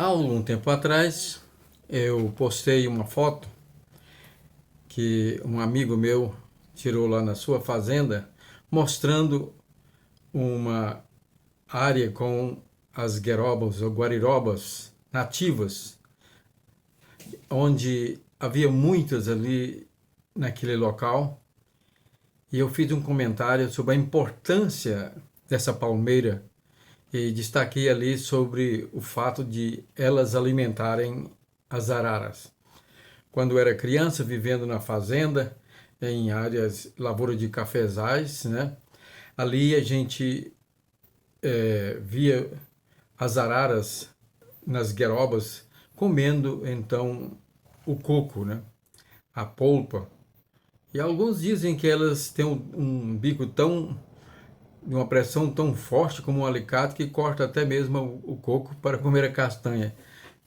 Há algum tempo atrás, eu postei uma foto que um amigo meu tirou lá na sua fazenda, mostrando uma área com as guerobas ou guarirobas nativas, onde havia muitas ali naquele local. E eu fiz um comentário sobre a importância dessa palmeira e destaquei ali sobre o fato de elas alimentarem as araras. Quando eu era criança, vivendo na fazenda, em áreas lavoura de cafezais, né? Ali a gente via as araras nas guerobas comendo então o coco, né? A polpa. E alguns dizem que elas têm um bico tão de uma pressão tão forte como um alicate que corta até mesmo o coco para comer a castanha.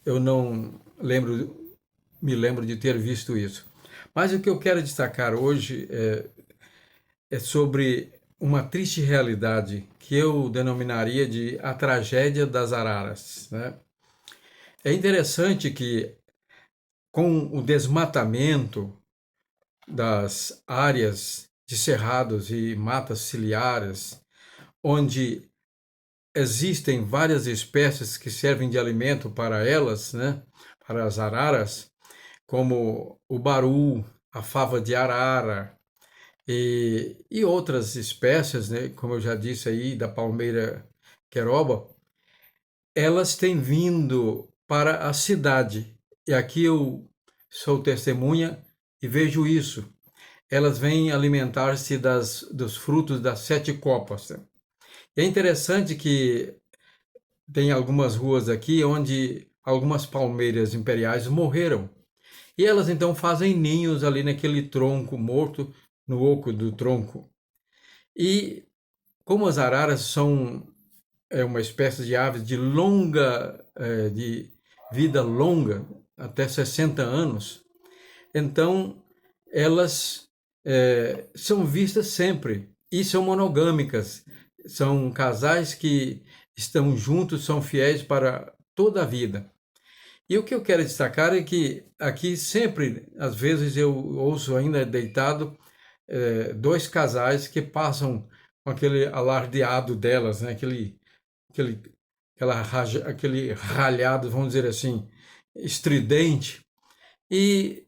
Eu não me lembro de ter visto isso. Mas o que eu quero destacar hoje é sobre uma triste realidade que eu denominaria de a tragédia das araras, né? É interessante que com o desmatamento das áreas de cerrados e matas ciliares, onde existem várias espécies que servem de alimento para elas, né? Para as araras, como o baru, a fava de arara e outras espécies, né, como eu já disse aí, da palmeira queroba, elas têm vindo para a cidade. E aqui eu sou testemunha e vejo isso. Elas vêm alimentar-se dos frutos das sete copas. Né? E é interessante que tem algumas ruas aqui onde algumas palmeiras imperiais morreram. E elas então fazem ninhos ali naquele tronco morto, no oco do tronco. E como as araras são uma espécie de aves de de vida longa, até 60 anos, então elas são vistas sempre e são monogâmicas. São casais que estão juntos, são fiéis para toda a vida. E o que eu quero destacar é que aqui sempre, às vezes eu ouço ainda deitado, dois casais que passam com aquele alardeado delas, né? Aquele, aquele ralhado, vamos dizer assim, estridente. E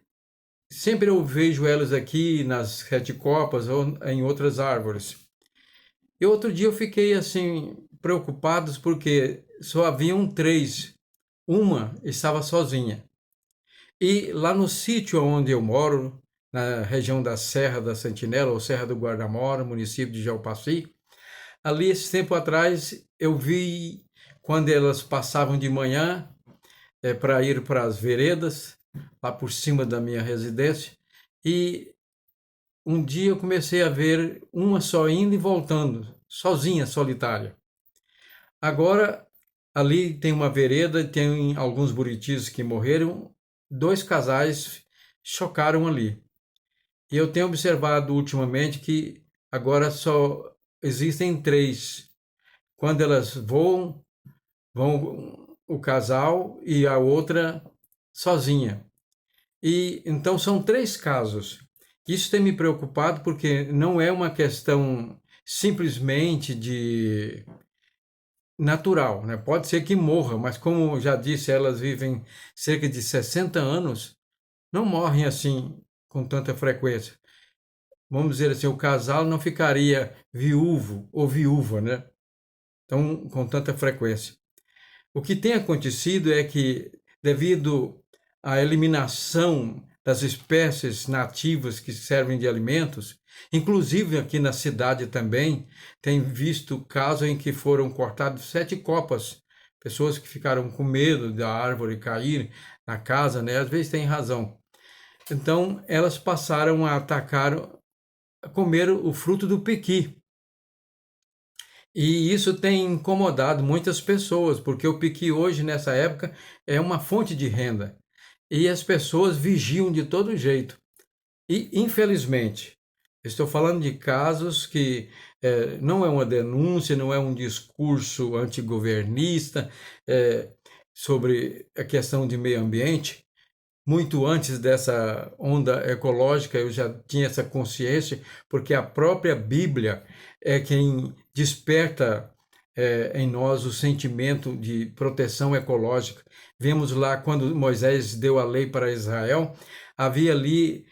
sempre eu vejo elas aqui nas sete copas ou em outras árvores. E outro dia eu fiquei assim preocupado porque só haviam três. Uma estava sozinha. E lá no sítio onde eu moro, na região da Serra da Sentinela, ou Serra do Guardamora, município de Jalpaci, ali esse tempo atrás eu vi quando elas passavam de manhã para ir para as veredas, lá por cima da minha residência, e um dia eu comecei a ver uma só indo e voltando, sozinha, solitária. Agora, ali tem uma vereda, tem alguns buritis que morreram, dois casais chocaram ali. E eu tenho observado ultimamente que agora só existem três. Quando elas voam, vão o casal e a outra sozinha. E então são três casos. Isso tem me preocupado porque não é uma questão simplesmente de natural, né? Pode ser que morra, mas como já disse, elas vivem cerca de 60 anos, não morrem assim com tanta frequência. Vamos dizer assim, o casal não ficaria viúvo ou viúva, né? Então, com tanta frequência. O que tem acontecido é que, devido à eliminação das espécies nativas que servem de alimentos, inclusive aqui na cidade também, tem visto casos em que foram cortados sete copas, pessoas que ficaram com medo da árvore cair na casa, né? Às vezes tem razão. Então, elas passaram a atacar, a comer o fruto do pequi. E isso tem incomodado muitas pessoas, porque o piqui hoje, nessa época, é uma fonte de renda. E as pessoas vigiam de todo jeito. E, infelizmente, estou falando de casos que não é uma denúncia, não é um discurso antigovernista, sobre a questão de meio ambiente. Muito antes dessa onda ecológica, eu já tinha essa consciência, porque a própria Bíblia é quem desperta em nós o sentimento de proteção ecológica. Vemos lá, quando Moisés deu a lei para Israel, havia ali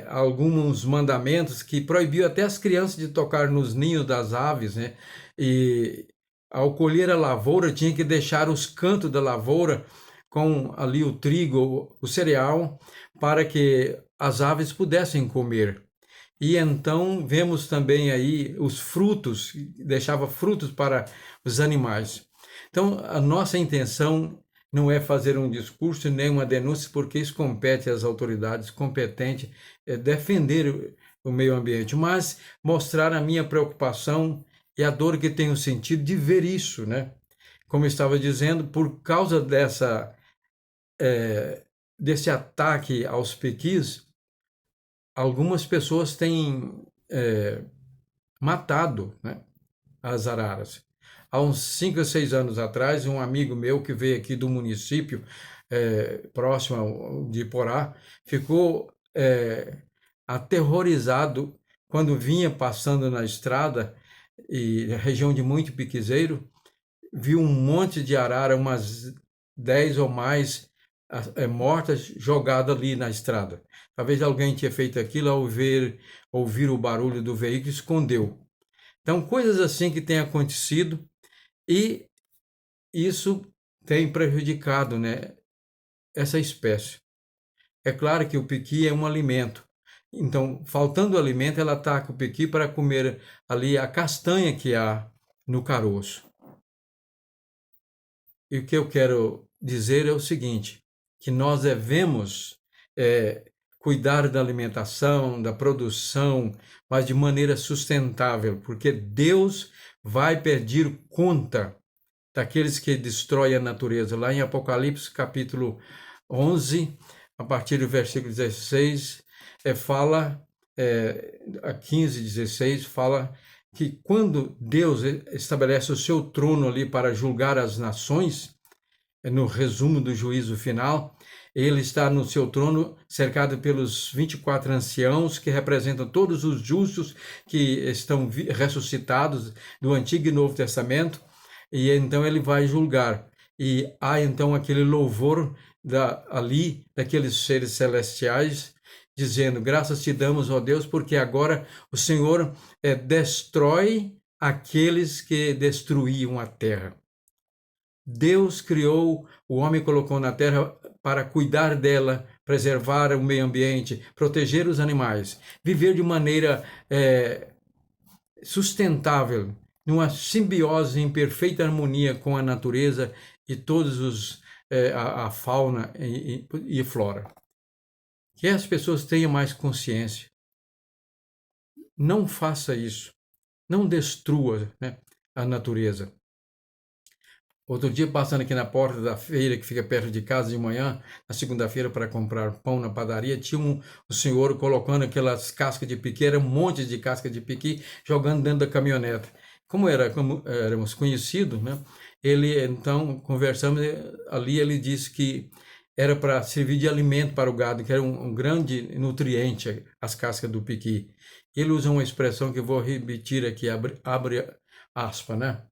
alguns mandamentos que proibiam até as crianças de tocar nos ninhos das aves, né? E ao colher a lavoura, tinha que deixar os cantos da lavoura com ali o trigo, o cereal, para que as aves pudessem comer. E então vemos também aí os frutos, deixava frutos para os animais. Então, a nossa intenção não é fazer um discurso nem uma denúncia, porque isso compete às autoridades competentes, defender o meio ambiente, mas mostrar a minha preocupação e a dor que tenho sentido de ver isso, né? Como eu estava dizendo, por causa desse ataque aos pequis, algumas pessoas têm matado, né, as araras. Há uns 5 ou 6 anos atrás, um amigo meu que veio aqui do município, próximo de Porá, ficou aterrorizado quando vinha passando na estrada, e região de muito piquizeiro, viu um monte de arara, umas 10 ou mais mortas, jogadas ali na estrada. Talvez alguém tinha feito aquilo ao ouvir o barulho do veículo e escondeu. Então, coisas assim que têm acontecido, e isso tem prejudicado, né, essa espécie. É claro que o piqui é um alimento. Então, faltando alimento, ela ataca o piqui para comer ali a castanha que há no caroço. E o que eu quero dizer é o seguinte, que nós devemos cuidar da alimentação, da produção, mas de maneira sustentável, porque Deus vai pedir conta daqueles que destroem a natureza. Lá em Apocalipse, capítulo 11, a partir do versículo 16, fala, a 15, 16, fala que quando Deus estabelece o seu trono ali para julgar as nações, no resumo do juízo final, ele está no seu trono cercado pelos 24 anciãos que representam todos os justos que estão ressuscitados do Antigo e Novo Testamento, e então ele vai julgar. E há então aquele louvor ali daqueles seres celestiais, dizendo: graças te damos, ó Deus, porque agora o Senhor destrói aqueles que destruíam a terra. Deus criou, o homem colocou na terra para cuidar dela, preservar o meio ambiente, proteger os animais, viver de maneira sustentável, numa simbiose em perfeita harmonia com a natureza e todos a fauna e flora. Que as pessoas tenham mais consciência. Não faça isso. Não destrua, né, a natureza. Outro dia, passando aqui na porta da feira que fica perto de casa de manhã, na segunda-feira, para comprar pão na padaria, tinha um senhor colocando aquelas cascas de piqui, era um monte de casca de piqui, jogando dentro da caminhonete. Como éramos conhecidos, né? Ele, então, conversamos ali, ele disse que era para servir de alimento para o gado, que era um grande nutriente, as cascas do piqui. Ele usa uma expressão que eu vou repetir aqui, abre aspas, né?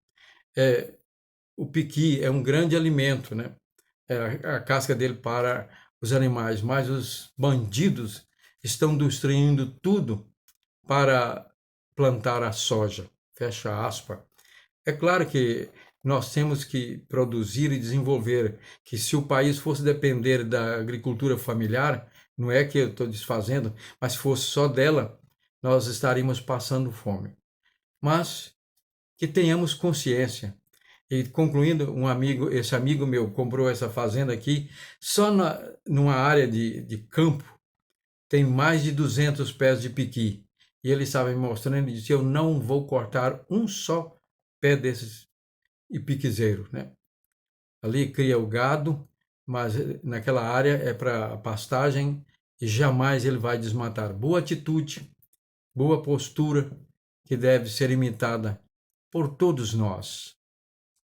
O piqui é um grande alimento, né? A casca dele para os animais, mas os bandidos estão destruindo tudo para plantar a soja. Fecha aspas. É claro que nós temos que produzir e desenvolver, que se o país fosse depender da agricultura familiar, não é que eu estou desfazendo, mas se fosse só dela, nós estaríamos passando fome. Mas que tenhamos consciência. E concluindo, esse amigo meu comprou essa fazenda aqui, só numa área de campo, tem mais de 200 pés de piqui. E ele estava me mostrando e disse: eu não vou cortar um só pé desses piquizeiro, né? Ali cria o gado, mas naquela área é para pastagem e jamais ele vai desmatar. Boa atitude, boa postura que deve ser imitada por todos nós.